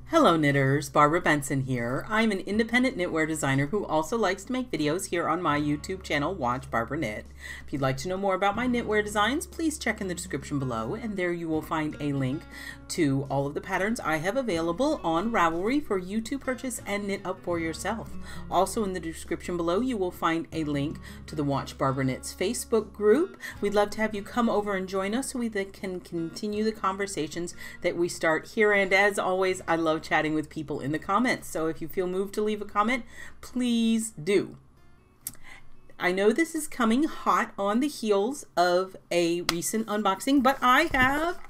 Hello knitters, Barbara Benson here. I'm an independent knitwear designer who also likes to make videos here on my YouTube channel, Watch Barbara Knit. If you'd like to know more about my knitwear designs, please check in the description below, and there you will find a link to all of the patterns I have available on Ravelry for you to purchase and knit up for yourself. Also in the description below, you will find a link to the Watch Barbara Knits Facebook group. We'd love to have you come over and join us so we can continue the conversations that we start here. And as always, I love chatting with people in the comments. So if you feel moved to leave a comment, please do. I know this is coming hot on the heels of a recent unboxing, but I have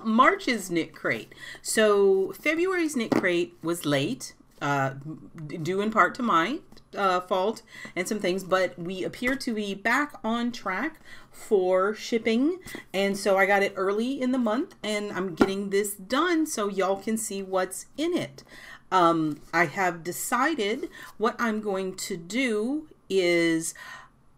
March's KnitCrate. So February's KnitCrate was late, due in part to my fault and some things, but we appear to be back on track for shipping, and so I got it early in the month and I'm getting this done so y'all can see what's in it. I have decided what I'm going to do is,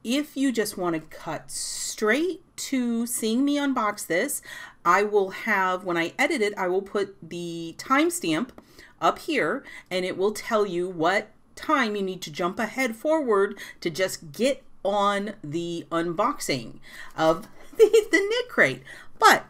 if you just want to cut straight to seeing me unbox this, I will have, when I edit it, I will put the timestamp up here and it will tell you what time you need to jump ahead forward to just get on the unboxing of the KnitCrate. But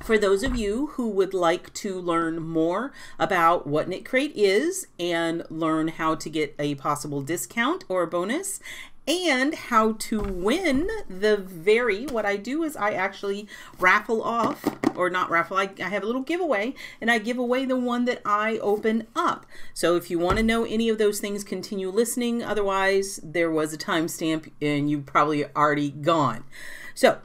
for those of you who would like to learn more about what KnitCrate is and learn how to get a possible discount or bonus and how to win what I do is I actually raffle off, or not raffle, I have a little giveaway, and I give away the one that I open up. So if you want to know any of those things, continue listening. Otherwise, there was a timestamp and you've probably already gone. So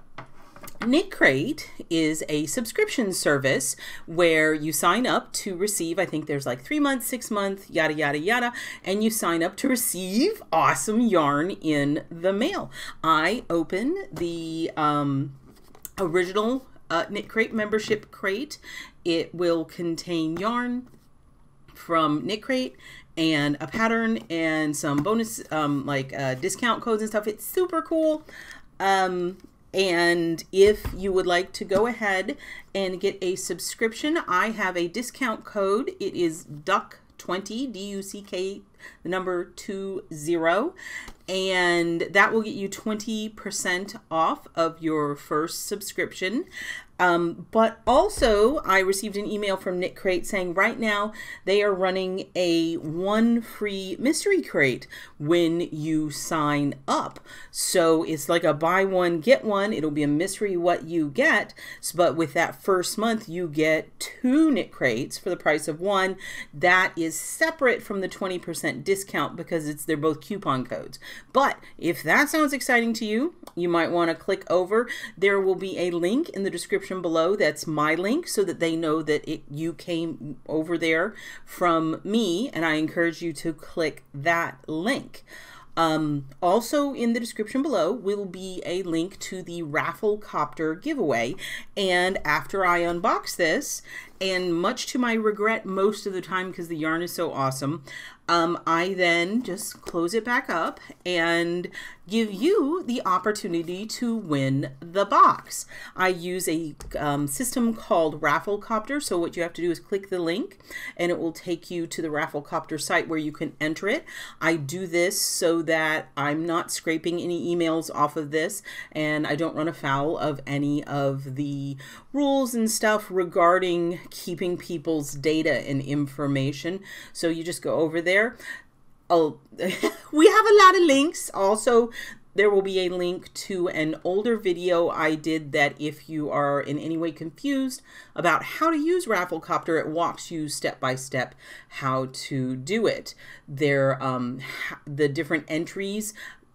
KnitCrate is a subscription service where you sign up to receive, I think there's like 3 months, 6 months, yada, yada, yada, and you sign up to receive awesome yarn in the mail. I open the original KnitCrate membership crate. It will contain yarn from KnitCrate and a pattern and some bonus discount codes and stuff. It's super cool. And if you would like to go ahead and get a subscription, I have a discount code. It is DUCK20, D-U-C-K, the number 20, and that will get you 20% off of your first subscription. But also I received an email from KnitCrate saying right now they are running a 1 free mystery crate when you sign up. So it's like a buy one, get one. It'll be a mystery what you get. But with that first month, you get 2 KnitCrates for the price of 1. That is separate from the 20% discount because they're both coupon codes. But if that sounds exciting to you, you might want to click over. There will be a link in the description below. That's my link so that they know that you came over there from me, and I encourage you to click that link. Also in the description below will be a link to the Rafflecopter giveaway, and after I unbox this, and much to my regret most of the time because the yarn is so awesome, I then just close it back up and give you the opportunity to win the box. I use a system called Rafflecopter, so what you have to do is click the link and it will take you to the Rafflecopter site where you can enter it. I do this so that I'm not scraping any emails off of this and I don't run afoul of any of the rules and stuff regarding keeping people's data and information. So you just go over there. Oh, we have a lot of links. Also, there will be a link to an older video I did that if you are in any way confused about how to use Rafflecopter, it walks you step by step how to do it. The different entries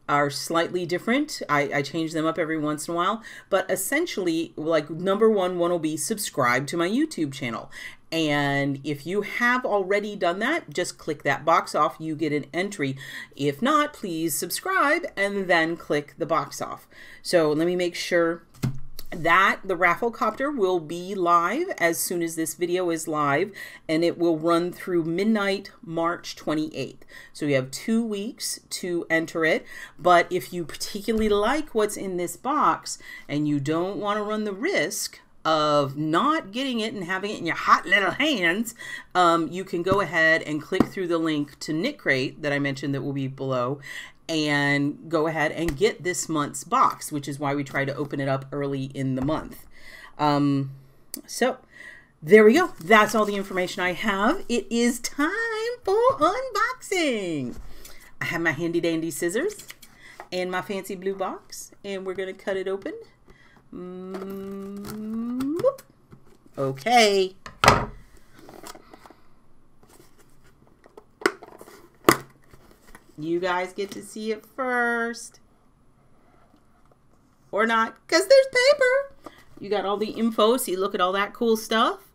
are slightly different. I change them up every once in a while, but essentially, like number one will be subscribe to my YouTube channel. And if you have already done that, just click that box off, you get an entry. If not, please subscribe and then click the box off. So let me make sure The Rafflecopter will be live as soon as this video is live, and it will run through midnight March 28th. So you have 2 weeks to enter it. But if you particularly like what's in this box and you don't want to run the risk of not getting it and having it in your hot little hands, you can go ahead and click through the link to KnitCrate that I mentioned that will be below, and go ahead and get this month's box, which is why we try to open it up early in the month. So there we go. That's all the information I have. It is time for unboxing. I have my handy dandy scissors and my fancy blue box, and we're going to cut it open. Okay. You guys get to see it first. Or not, because there's paper. You got all the info, so you look at all that cool stuff.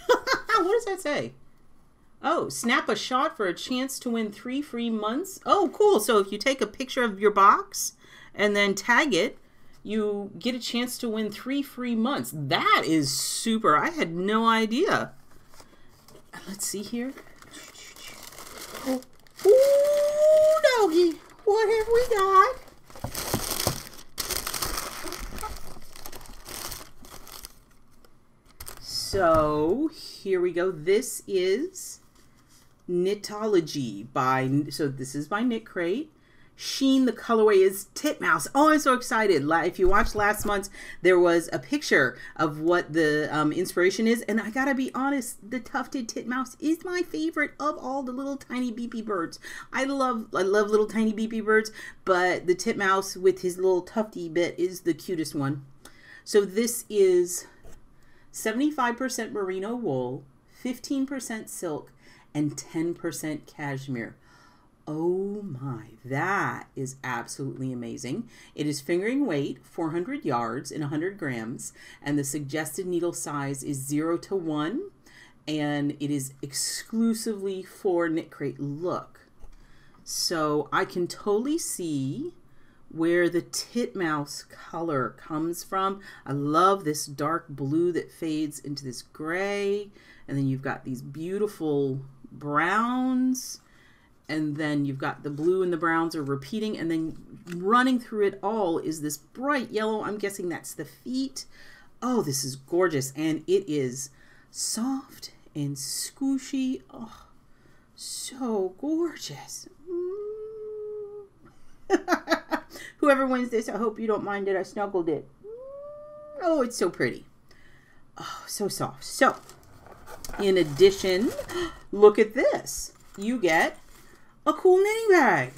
What does that say? Oh, snap a shot for a chance to win 3 free months. Oh, cool. So if you take a picture of your box and then tag it, you get a chance to win 3 free months. That is super. I had no idea. Let's see here. Ooh, doggy. What have we got? So here we go. This is Knitology so this is by KnitCrate. Sheen, the colorway is Titmouse. Oh, I'm so excited. If you watched last month, there was a picture of what the inspiration is. And I gotta be honest, the tufted titmouse is my favorite of all the little tiny beepy birds. I love little tiny beepy birds, but the titmouse with his little tufty bit is the cutest one. So this is 75% merino wool, 15% silk, and 10% cashmere. Oh my, that is absolutely amazing. It is fingering weight, 400 yards and 100 grams, and the suggested needle size is 0 to 1, and it is exclusively for KnitCrate. Look. So I can totally see where the titmouse color comes from. I love this dark blue that fades into this gray, and then you've got these beautiful browns, and then you've got the blue and the browns are repeating, and then running through it all is this bright yellow. I'm guessing that's the feet. Oh, this is gorgeous, and it is soft and squishy. Oh, so gorgeous. Whoever wins this, I hope you don't mind that I snuggled it. Oh, it's so pretty. Oh, so soft. So, in addition, look at this. You get a cool knitting bag.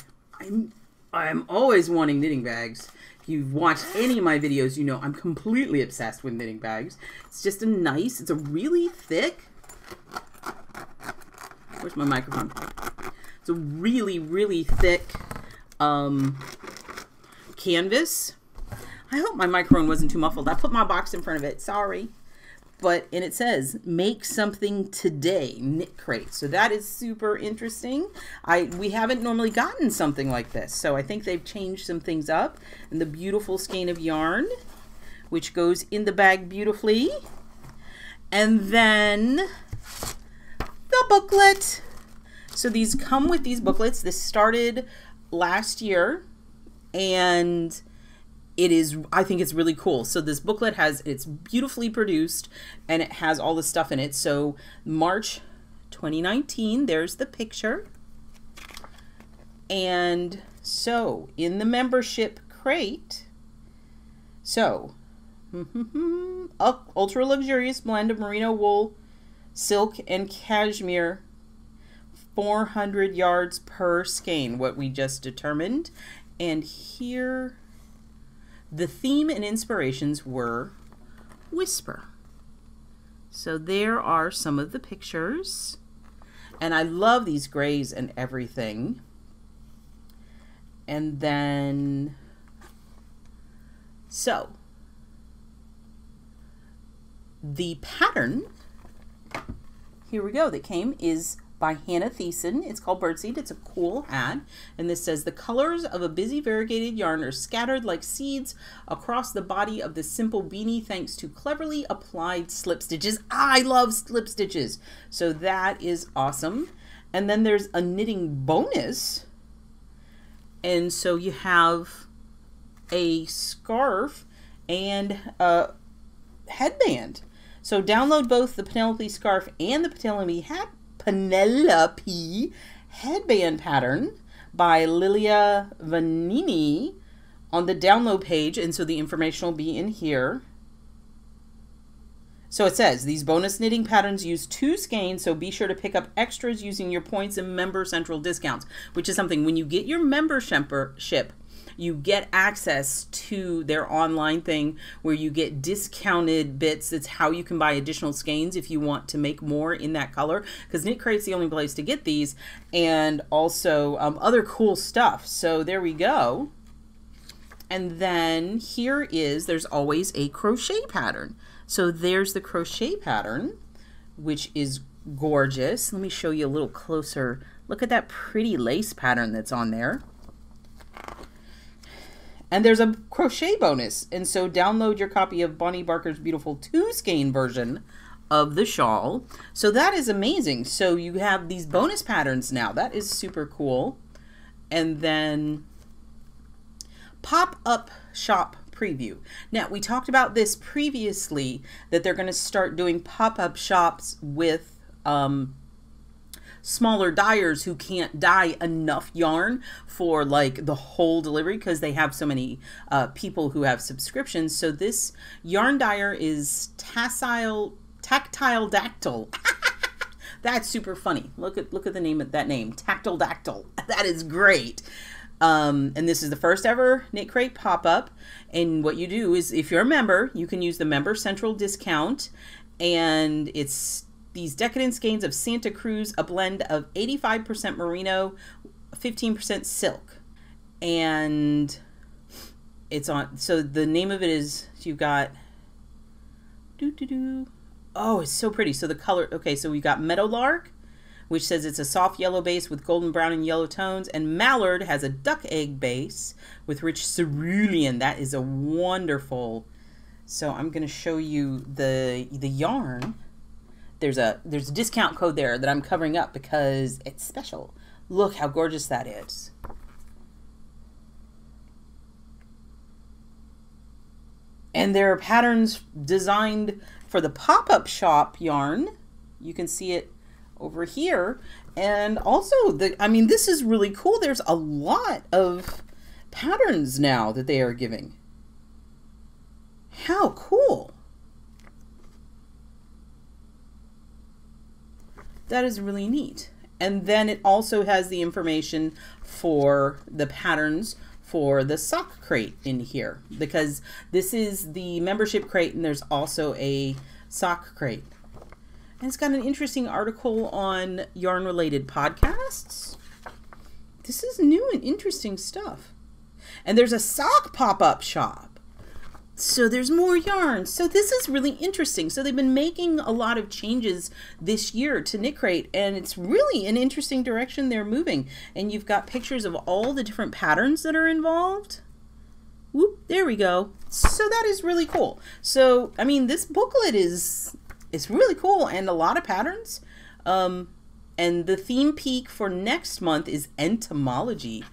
I'm always wanting knitting bags. If you've watched any of my videos, you know I'm completely obsessed with knitting bags. It's just it's a really thick, where's my microphone? It's a really, really thick canvas. I hope my microphone wasn't too muffled. I put my box in front of it, sorry. And it says, make something today, KnitCrate. So that is super interesting. We haven't normally gotten something like this. So I think they've changed some things up. And the beautiful skein of yarn, which goes in the bag beautifully. And then the booklet. So these come with these booklets. This started last year, and I think it's really cool. So this booklet it's beautifully produced, and it has all the stuff in it. So March 2019, there's the picture. And so in the membership crate, so ultra luxurious blend of merino wool, silk, and cashmere, 400 yards per skein, what we just determined. And here, the theme and inspirations were whisper. So there are some of the pictures. And I love these grays and everything. And then, so, the pattern, here we go, that came is by Hannah Thiessen. It's called Birdseed. It's a cool hat. And this says, the colors of a busy variegated yarn are scattered like seeds across the body of the simple beanie thanks to cleverly applied slip stitches. I love slip stitches. So that is awesome. And then there's a knitting bonus. And so you have a scarf and a headband. So download both the Penelope scarf and the Penelope headband pattern by Lilia Vanini on the download page, and so the information will be in here. So it says these bonus knitting patterns use 2 skeins, so be sure to pick up extras using your points and member central discounts, which is something when you get your membership, you get access to their online thing where you get discounted bits. That's how you can buy additional skeins if you want to make more in that color, because KnitCrate's the only place to get these, and also other cool stuff. So there we go. And then here is, there's always a crochet pattern. So there's the crochet pattern, which is gorgeous. Let me show you a little closer. Look at that pretty lace pattern that's on there. And there's a crochet bonus. And so download your copy of Bonnie Barker's beautiful 2-skein version of the shawl. So that is amazing. So you have these bonus patterns now. That is super cool. And then pop-up shop preview. Now, we talked about this previously, that they're going to start doing pop-up shops with smaller dyers who can't dye enough yarn for like the whole delivery because they have so many people who have subscriptions. So this yarn dyer is tactile dactyl. That's super funny. Look at the name of that name, tactile dactyl. That is great. And this is the first ever KnitCrate pop-up. And what you do is, if you're a member, you can use the member central discount, and it's these decadent skeins of Santa Cruz, a blend of 85% merino, 15% silk. And it's on, so the name of it is, you've got, oh, it's so pretty. So the color, okay, so we've got Meadowlark, which says it's a soft yellow base with golden brown and yellow tones, and Mallard has a duck egg base with rich cerulean. That is a wonderful. So I'm going to show you the yarn. There's a discount code there that I'm covering up because it's special. Look how gorgeous that is. And there are patterns designed for the pop-up shop yarn. You can see it over here. And also, I mean, this is really cool. There's a lot of patterns now that they are giving. How cool. That is really neat. And then it also has the information for the patterns for the sock crate in here, because this is the membership crate and there's also a sock crate. And it's got an interesting article on yarn related podcasts. This is new and interesting stuff. And there's a sock pop-up shop. So there's more yarn. So this is really interesting. So they've been making a lot of changes this year to KnitCrate, and it's really an interesting direction they're moving. And you've got pictures of all the different patterns that are involved. Whoop, there we go. So that is really cool. So, I mean, this booklet it's really cool, and a lot of patterns. And the theme peak for next month is entomology.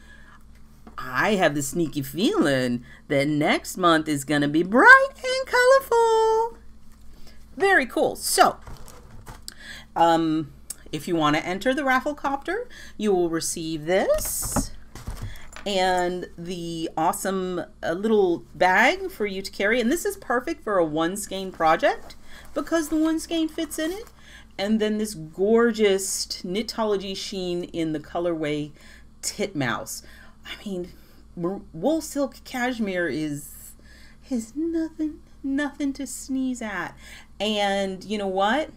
I have the sneaky feeling that next month is going to be bright and colorful. Very cool. So, if you want to enter the Rafflecopter, you will receive this and the awesome little bag for you to carry. And this is perfect for a 1-skein project because the 1 skein fits in it. And then this gorgeous Knitology sheen in the colorway Titmouse. I mean, wool silk cashmere is nothing to sneeze at. And you know what?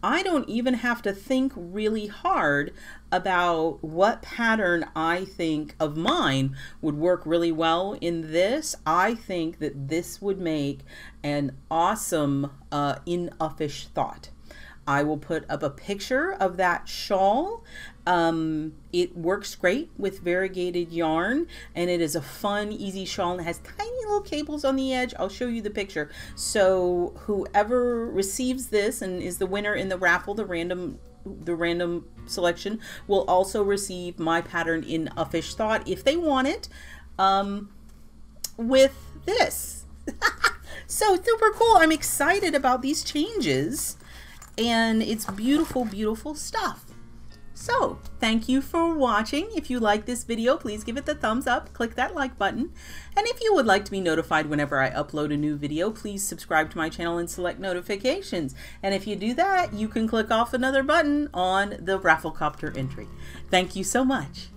I don't even have to think really hard about what pattern I think of mine would work really well in this. I think that this would make an awesome in-uffish thought. I will put up a picture of that shawl. It works great with variegated yarn, and it is a fun, easy shawl, and it has tiny little cables on the edge. I'll show you the picture. So whoever receives this and is the winner in the raffle, the random selection, will also receive my pattern in A Fish Thought if they want it, with this. So super cool. I'm excited about these changes, and it's beautiful, beautiful stuff. So thank you for watching. If you like this video, please give it the thumbs up, click that like button. And if you would like to be notified whenever I upload a new video, please subscribe to my channel and select notifications. And if you do that, you can click off another button on the Rafflecopter entry. Thank you so much.